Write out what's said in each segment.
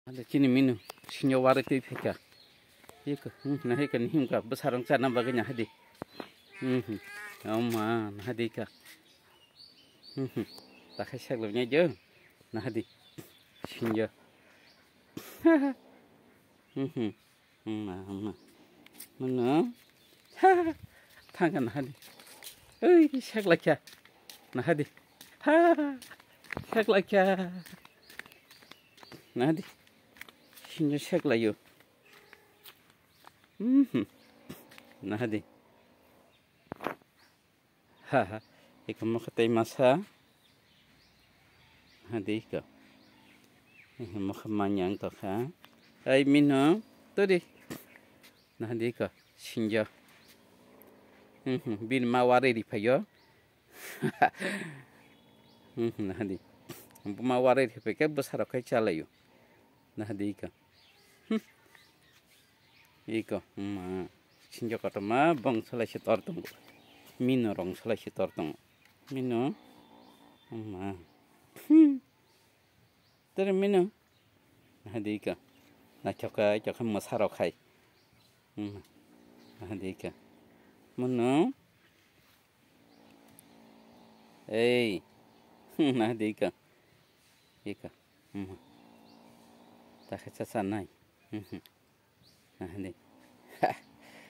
Ada cini minu sinyo wari tu peka. Iko, nah ikan himka besarang sana baganya hadi. Oma nah hadi ka. Tak kasih lebihnya je. Nah hadi. Sinyo. Mana. Tangan hadi. Sak lagi. Nah hadi. Sak lagi. Nah hadi. Sinyo sak lagi. Nah hadi. Ika mo katay masa. Hadi ka. Mo kamanyang to ka. Ay mino. To di. Nah hadi ka. Sinyo. Bin mawari di payo. Nah hadi. Mawari di payo besar kay chalayo. Nah hadi ka. Iko, sinjo kata ma bang salah si tortong, mino rong salah si tortong, mino, terus mino, nah dika, nah coka masaro kai, nah dika, mino, nah dika, tak kecasanai.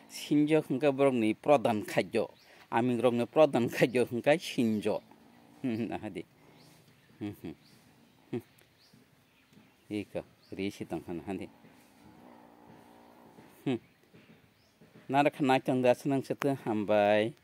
신조 흥가 버럭니 프로단 카죠 아밍그럭니 프로단 카죠 흥가 신조 나하디 이거 리시당 하나하디 나라 칸나이짱 다스능 세트 한바이